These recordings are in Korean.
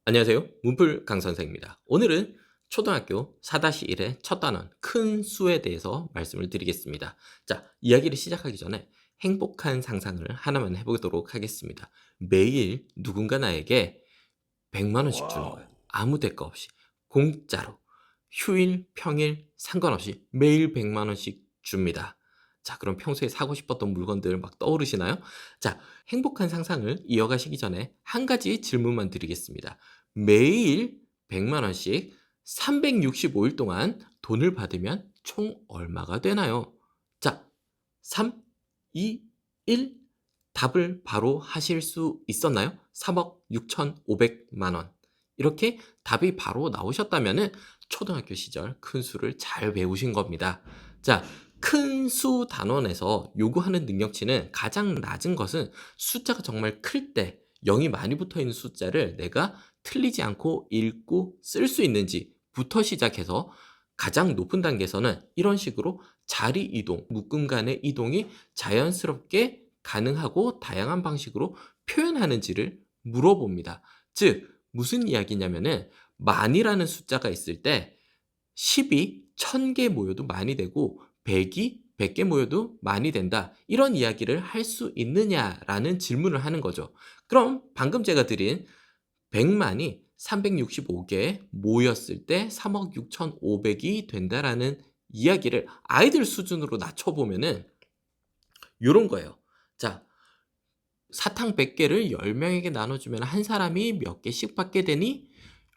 안녕하세요. 문풀 강선생입니다. 오늘은 초등학교 4-1의 첫 단원 큰 수에 대해서 말씀을 드리겠습니다. 자, 이야기를 시작하기 전에 행복한 상상을 하나만 해보도록 하겠습니다. 매일 누군가 나에게 100만 원씩 주는 거예요. 아무 대가 없이 공짜로 휴일, 평일 상관없이 매일 100만 원씩 줍니다. 자, 그럼 평소에 사고 싶었던 물건들 막 떠오르시나요? 자, 행복한 상상을 이어가시기 전에 한 가지 질문만 드리겠습니다. 매일 100만 원씩 365일 동안 돈을 받으면 총 얼마가 되나요? 자, 3, 2, 1 답을 바로 하실 수 있었나요? 3억 6,500만 원. 이렇게 답이 바로 나오셨다면 초등학교 시절 큰 수를 잘 배우신 겁니다. 자, 큰 수 단원에서 요구하는 능력치는 가장 낮은 것은 숫자가 정말 클 때 0이 많이 붙어 있는 숫자를 내가 틀리지 않고 읽고 쓸 수 있는지부터 시작해서 가장 높은 단계에서는 이런 식으로 자리 이동, 묶음 간의 이동이 자연스럽게 가능하고 다양한 방식으로 표현하는지를 물어봅니다. 즉, 무슨 이야기냐면은 만이라는 숫자가 있을 때 10이 1000개 모여도 만이 되고 100이 100개 모여도 만이 된다. 이런 이야기를 할 수 있느냐라는 질문을 하는 거죠. 그럼 방금 제가 드린 100만이 365개 모였을 때 3억 6,500이 된다라는 이야기를 아이들 수준으로 낮춰보면은 요런 거예요. 자, 사탕 100개를 10명에게 나눠주면 한 사람이 몇 개씩 받게 되니?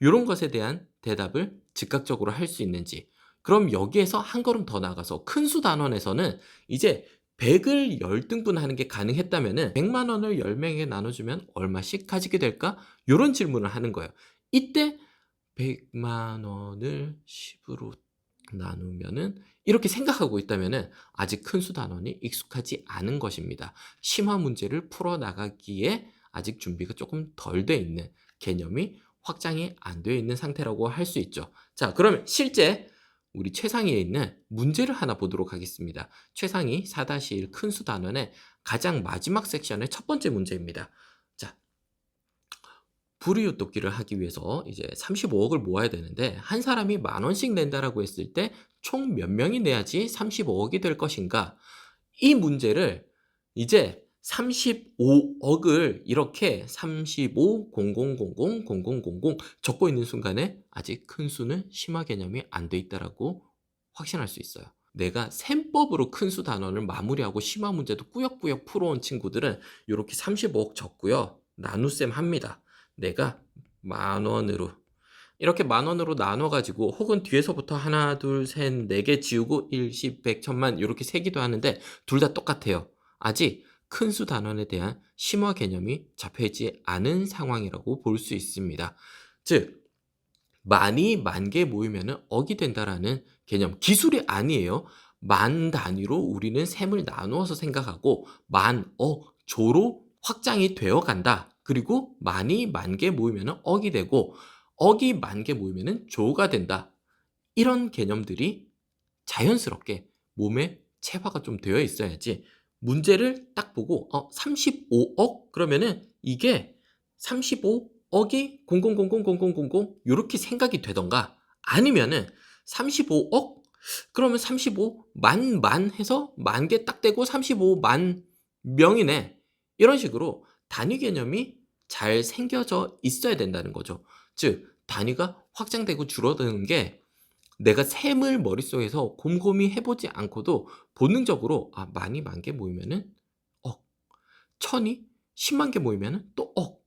요런 것에 대한 대답을 즉각적으로 할 수 있는지. 그럼 여기에서 한 걸음 더 나가서 큰 수 단원에서는 이제 100을 10등분하는 게 가능했다면은 100만 원을 10명에게 나눠주면 얼마씩 가지게 될까? 요런 질문을 하는 거예요. 이때 100만 원을 10으로 나누면은 이렇게 생각하고 있다면은 아직 큰 수 단원이 익숙하지 않은 것입니다. 심화 문제를 풀어 나가기에 아직 준비가 조금 덜 돼 있는, 개념이 확장이 안 되어 있는 상태라고 할 수 있죠. 자, 그러면 실제 우리 최상위에 있는 문제를 하나 보도록 하겠습니다. 최상위 4-1 큰 수 단원의 가장 마지막 섹션의 첫 번째 문제입니다. 자, 불이웃돕기를 하기 위해서 이제 35억을 모아야 되는데 한 사람이 10,000원씩 낸다라고 했을 때 총 몇 명이 내야지 35억이 될 것인가? 이 문제를 이제 35억을 이렇게 35, 0000, 0000 적고 있는 순간에 아직 큰 수는 심화 개념이 안 돼 있다라고 확신할 수 있어요. 내가 셈법으로 큰 수 단원을 마무리하고 심화 문제도 꾸역꾸역 풀어온 친구들은 이렇게 35억 적고요. 나눗셈 합니다. 내가 10,000원으로 이렇게 10,000원으로 나눠가지고 혹은 뒤에서부터 하나, 둘, 셋, 네 개 지우고 1, 10, 100, 1000만 이렇게 세기도 하는데 둘 다 똑같아요. 아직 큰 수 단원에 대한 심화 개념이 잡혀있지 않은 상황이라고 볼 수 있습니다. 즉, 만이 10,000개 모이면 억이 된다라는 개념, 기술이 아니에요. 만 단위로 우리는 셈을 나누어서 생각하고 조로 확장이 되어 간다. 그리고 만이 10,000개 모이면 억이 되고 억이 10,000개 모이면 조가 된다. 이런 개념들이 자연스럽게 몸에 체화가 좀 되어 있어야지 문제를 딱 보고 35억? 그러면은 이게 35억이 00000000 요렇게 생각이 되던가 아니면은 35억? 그러면 35만 해서 10,000개 딱 되고 35만 명이네. 이런 식으로 단위 개념이 잘 생겨져 있어야 된다는 거죠. 즉, 단위가 확장되고 줄어드는 게 내가 셈을 머릿속에서 곰곰이 해보지 않고도 본능적으로 만이 10,000개 모이면은 억, 1,000이 100,000개 모이면은 또 억,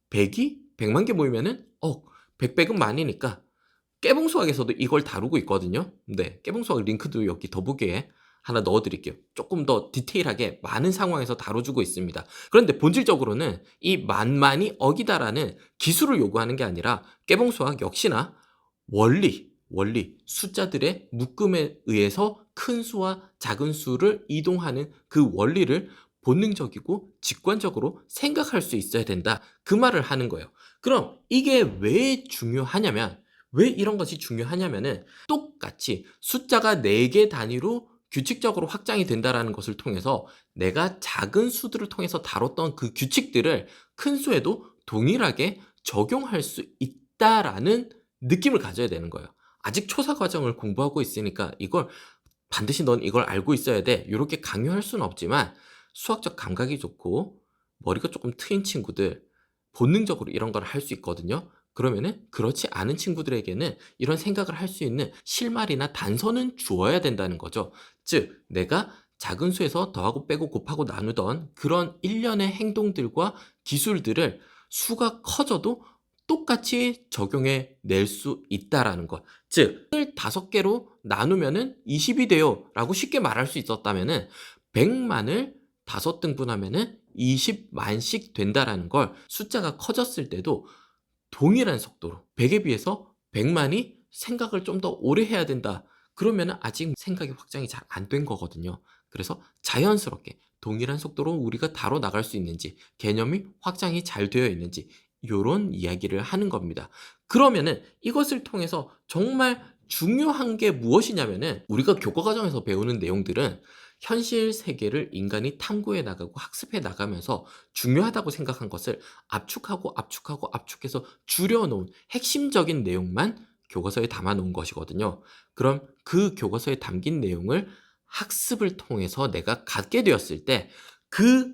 100이 100만 개 모이면은 억, 100은 만이니까 깨봉수학에서도 이걸 다루고 있거든요. 네, 깨봉수학 링크도 여기 더보기에 하나 넣어드릴게요. 조금 더 디테일하게 많은 상황에서 다뤄주고 있습니다. 그런데 본질적으로는 이 만만이 억이다라는 기술을 요구하는 게 아니라 깨봉수학 역시나 원리, 숫자들의 묶음에 의해서 큰 수와 작은 수를 이동하는 그 원리를 본능적이고 직관적으로 생각할 수 있어야 된다. 그 말을 하는 거예요. 그럼 이게 왜 중요하냐면, 왜 이런 것이 중요하냐면은 똑같이 숫자가 4개 단위로 규칙적으로 확장이 된다라는 것을 통해서 내가 작은 수들을 통해서 다뤘던 그 규칙들을 큰 수에도 동일하게 적용할 수 있다라는 느낌을 가져야 되는 거예요. 아직 초사 과정을 공부하고 있으니까 이걸 반드시 넌 이걸 알고 있어야 돼. 요렇게 강요할 수는 없지만 수학적 감각이 좋고 머리가 조금 트인 친구들 본능적으로 이런 걸 할 수 있거든요. 그러면은 그렇지 않은 친구들에게는 이런 생각을 할 수 있는 실마리나 단서는 주어야 된다는 거죠. 즉 내가 작은 수에서 더하고 빼고 곱하고 나누던 그런 일련의 행동들과 기술들을 수가 커져도 똑같이 적용해 낼 수 있다라는 것. 즉, 5개로 나누면은 20이 돼요. 라고 쉽게 말할 수 있었다면은 100만을 5등분하면은 20만씩 된다라는 걸 숫자가 커졌을 때도 동일한 속도로 100에 비해서 100만이 생각을 좀 더 오래 해야 된다. 그러면은 아직 생각이 확장이 잘 안 된 거거든요. 그래서 자연스럽게 동일한 속도로 우리가 다뤄 나갈 수 있는지, 개념이 확장이 잘 되어 있는지 요런 이야기를 하는 겁니다. 그러면은 이것을 통해서 정말 중요한 게 무엇이냐면은 우리가 교과 과정에서 배우는 내용들은 현실 세계를 인간이 탐구해 나가고 학습해 나가면서 중요하다고 생각한 것을 압축하고 압축하고 압축해서 줄여놓은 핵심적인 내용만 교과서에 담아놓은 것이거든요. 그럼 그 교과서에 담긴 내용을 학습을 통해서 내가 갖게 되었을 때 그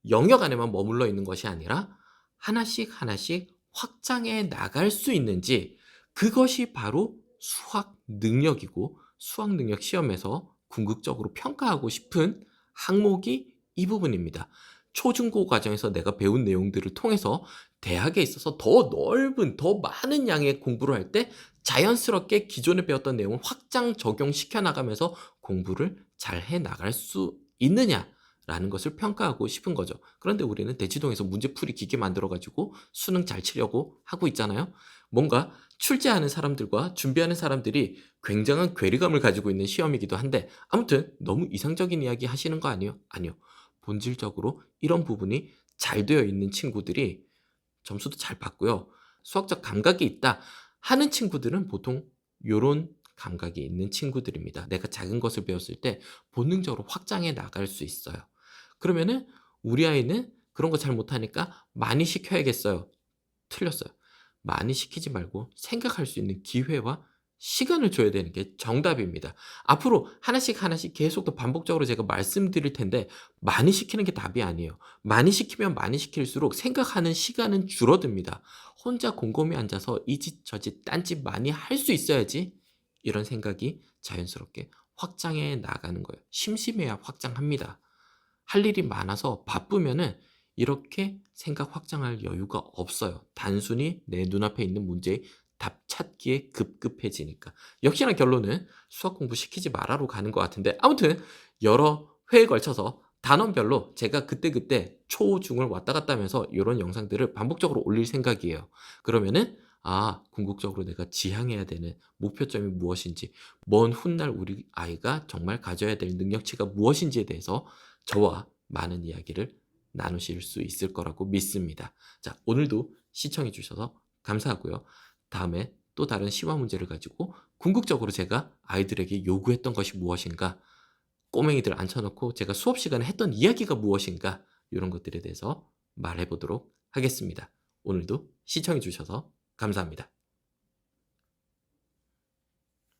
영역 안에만 머물러 있는 것이 아니라 하나씩 하나씩 확장해 나갈 수 있는지, 그것이 바로 수학 능력이고 수학 능력 시험에서 궁극적으로 평가하고 싶은 항목이 이 부분입니다. 초중고 과정에서 내가 배운 내용들을 통해서 대학에 있어서 더 넓은, 더 많은 양의 공부를 할 때 자연스럽게 기존에 배웠던 내용을 확장 적용시켜 나가면서 공부를 잘 해 나갈 수 있느냐라는 것을 평가하고 싶은 거죠. 그런데 우리는 대치동에서 문제풀이 기계 만들어가지고 수능 잘 치려고 하고 있잖아요. 뭔가 출제하는 사람들과 준비하는 사람들이 굉장한 괴리감을 가지고 있는 시험이기도 한데, 아무튼 너무 이상적인 이야기 하시는 거 아니에요? 아니요. 본질적으로 이런 부분이 잘 되어 있는 친구들이 점수도 잘 받고요. 수학적 감각이 있다 하는 친구들은 보통 요런 감각이 있는 친구들입니다. 내가 작은 것을 배웠을 때 본능적으로 확장해 나갈 수 있어요. 그러면은 우리 아이는 그런 거 잘 못하니까 많이 시켜야겠어요. 틀렸어요. 많이 시키지 말고 생각할 수 있는 기회와 시간을 줘야 되는 게 정답입니다. 앞으로 하나씩 하나씩 계속 더 반복적으로 제가 말씀드릴 텐데 많이 시키는 게 답이 아니에요. 많이 시키면 많이 시킬수록 생각하는 시간은 줄어듭니다. 혼자 곰곰이 앉아서 이 짓 저 짓 딴짓 많이 할 수 있어야지 이런 생각이 자연스럽게 확장해 나가는 거예요. 심심해야 확장합니다. 할 일이 많아서 바쁘면은 이렇게 생각 확장할 여유가 없어요. 단순히 내 눈앞에 있는 문제의 답 찾기에 급급해지니까. 역시나 결론은 수학 공부 시키지 말아로 가는 것 같은데, 아무튼 여러 회에 걸쳐서 단원별로 제가 그때그때 초, 중을 왔다 갔다 하면서 이런 영상들을 반복적으로 올릴 생각이에요. 그러면은 궁극적으로 내가 지향해야 되는 목표점이 무엇인지, 먼 훗날 우리 아이가 정말 가져야 될 능력치가 무엇인지에 대해서 저와 많은 이야기를 나누실 수 있을 거라고 믿습니다. 자, 오늘도 시청해 주셔서 감사하고요. 다음에 또 다른 심화 문제를 가지고 궁극적으로 제가 아이들에게 요구했던 것이 무엇인가, 꼬맹이들 앉혀놓고 제가 수업 시간에 했던 이야기가 무엇인가, 이런 것들에 대해서 말해 보도록 하겠습니다. 오늘도 시청해 주셔서 감사합니다.